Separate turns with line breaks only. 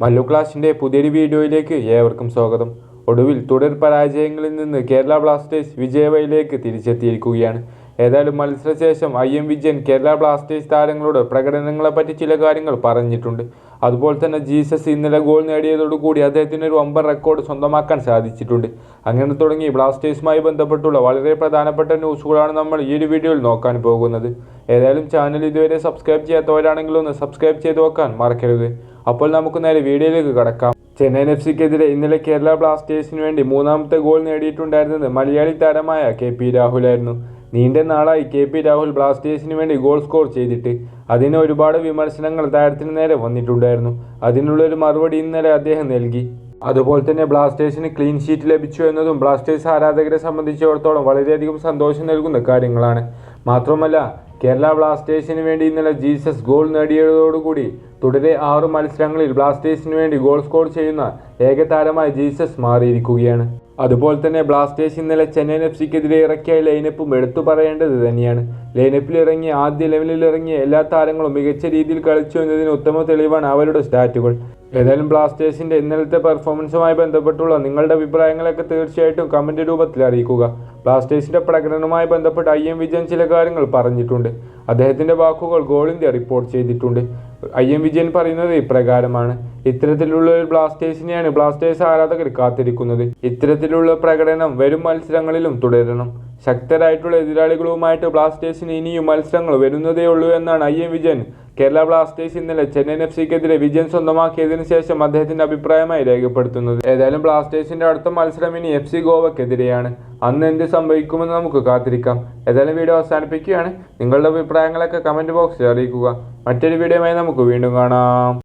മല്ലു ക്ലാഷിൻ്റെ പുതിയൊരു വീഡിയോയിലേക്ക് ഏവർക്കും സ്വാഗതം. ഒടുവിൽ തുടർ പരാജയങ്ങളിൽ നിന്ന് കേരള ബ്ലാസ്റ്റേഴ്സ് വിജയവഴിയിലേക്ക് തിരിച്ചെത്തിയിരിക്കുകയാണ്. ഏതായാലും മത്സരശേഷം IM വിജയൻ കേരള ബ്ലാസ്റ്റേഴ്സ് താരങ്ങളോട് പ്രകടനങ്ങളെപ്പറ്റി ചില കാര്യങ്ങൾ പറഞ്ഞിട്ടുണ്ട്. അതുപോലെ തന്നെ ജീസസ് ഇന്നലെ ഗോൾ നേടിയതോടുകൂടി അദ്ദേഹത്തിന് ഒരു വമ്പൻ റെക്കോർഡ് സ്വന്തമാക്കാൻ സാധിച്ചിട്ടുണ്ട്. അങ്ങനെ തുടങ്ങി ബ്ലാസ്റ്റേഴ്സുമായി ബന്ധപ്പെട്ടുള്ള വളരെ പ്രധാനപ്പെട്ട ന്യൂസുകളാണ് നമ്മൾ ഈ ഒരു വീഡിയോയിൽ നോക്കാൻ പോകുന്നത്. ഏതായാലും ചാനൽ ഇതുവരെ സബ്സ്ക്രൈബ് ചെയ്യാത്തവരാണെങ്കിൽ ഒന്ന് സബ്സ്ക്രൈബ് ചെയ്ത് വെക്കാൻ മറക്കരുത്. അപ്പോൾ നമുക്ക് നേരെ വീഡിയോയിലേക്ക് കടക്കാം. ചെന്നൈയിൻ FCക്കെതിരെ ഇന്നലെ കേരള ബ്ലാസ്റ്റേഴ്സിന് വേണ്ടി മൂന്നാമത്തെ ഗോൾ നേടിയിട്ടുണ്ടായിരുന്നത് മലയാളി താരമായ KP രാഹുലായിരുന്നു. നീണ്ട നാളായി KP രാഹുൽ ബ്ലാസ്റ്റേഴ്സിന് വേണ്ടി ഗോൾ സ്കോർ ചെയ്തിട്ട്. അതിന് ഒരുപാട് വിമർശനങ്ങൾ താരത്തിന് നേരെ വന്നിട്ടുണ്ടായിരുന്നു. അതിനുള്ളൊരു മറുപടി ഇന്നലെ അദ്ദേഹം നൽകി. അതുപോലെ തന്നെ ബ്ലാസ്റ്റേഴ്സിന് ക്ലീൻ ഷീറ്റ് ലഭിച്ചു എന്നതും ബ്ലാസ്റ്റേഴ്സ് ആരാധകരെ സംബന്ധിച്ചിടത്തോളം വളരെയധികം സന്തോഷം നൽകുന്ന കാര്യങ്ങളാണ്. മാത്രമല്ല, കേരള ബ്ലാസ്റ്റേഴ്സിന് വേണ്ടി ഇന്നലെ ജീസസ് ഗോൾ നേടിയതോടുകൂടി തുടരെ 6 മത്സരങ്ങളിൽ ബ്ലാസ്റ്റേഴ്സിന് വേണ്ടി ഗോൾ സ്കോർ ചെയ്യുന്ന ഏക താരമായി ജീസസ് മാറിയിരിക്കുകയാണ്. അതുപോലെ തന്നെ ബ്ലാസ്റ്റേഴ്സ് ഇന്നലെ ചെന്നൈയിൻ FCക്കെതിരെ ഇറക്കിയ ലൈനപ്പും എടുത്തു പറയേണ്ടത് തന്നെയാണ്. ലൈനപ്പിൽ ഇറങ്ങിയ ആദ്യ ലെവലിൽ ഇറങ്ങിയ എല്ലാ താരങ്ങളും മികച്ച രീതിയിൽ കളിച്ചു എന്നതിന് ഉത്തമ തെളിവാണ് അവരുടെ സ്റ്റാറ്റുകൾ. ഏതായാലും ബ്ലാസ്റ്റേഴ്സിൻ്റെ ഇന്നലത്തെ പെർഫോമൻസുമായി ബന്ധപ്പെട്ടുള്ള നിങ്ങളുടെ അഭിപ്രായങ്ങളൊക്കെ തീർച്ചയായിട്ടും കമൻറ്റ് രൂപത്തിൽ അറിയിക്കുക. ബ്ലാസ്റ്റേഴ്സിൻ്റെ പ്രകടനവുമായി ബന്ധപ്പെട്ട് IM വിജയൻ ചില കാര്യങ്ങൾ പറഞ്ഞിട്ടുണ്ട്. അദ്ദേഹത്തിൻ്റെ വാക്കുകൾ ഗോൾ ഇന്ത്യ റിപ്പോർട്ട് ചെയ്തിട്ടുണ്ട്. IM വിജയൻ പറയുന്നത് ഇപ്രകാരമാണ്: ഇത്തരത്തിലുള്ള ഒരു ബ്ലാസ്റ്റേഴ്സിനെയാണ് ബ്ലാസ്റ്റേഴ്സ് ആരാധകർ കാത്തിരിക്കുന്നത്. ഇത്തരത്തിലുള്ള പ്രകടനം വരും മത്സരങ്ങളിലും തുടരണം. ശക്തരായിട്ടുള്ള എതിരാളികളുമായിട്ട് ബ്ലാസ്റ്റേഴ്സിന് ഇനിയും മത്സരങ്ങൾ വരുന്നതേ ഉള്ളൂ എന്നാണ് IM വിജയൻ കേരള ബ്ലാസ്റ്റേഴ്സ് ഇന്നലെ ചെന്നൈയിൻ FCക്കെതിരെ വിജയം സ്വന്തമാക്കിയതിനു ശേഷം അദ്ദേഹത്തിൻ്റെ അഭിപ്രായമായി രേഖപ്പെടുത്തുന്നത്. ഏതായാലും ബ്ലാസ്റ്റേഴ്സിൻ്റെ അടുത്ത മത്സരം ഇനി FC ഗോവയ്ക്കെതിരെയാണ്. അന്ന് എന്ത് സംഭവിക്കുമെന്ന് നമുക്ക് കാത്തിരിക്കാം. ഏതായാലും വീഡിയോ അവസാനിപ്പിക്കുകയാണ്. നിങ്ങളുടെ അഭിപ്രായങ്ങളൊക്കെ കമൻറ്റ് ബോക്സിൽ അറിയിക്കുക. മറ്റൊരു വീഡിയോയുമായി നമുക്ക് വീണ്ടും കാണാം.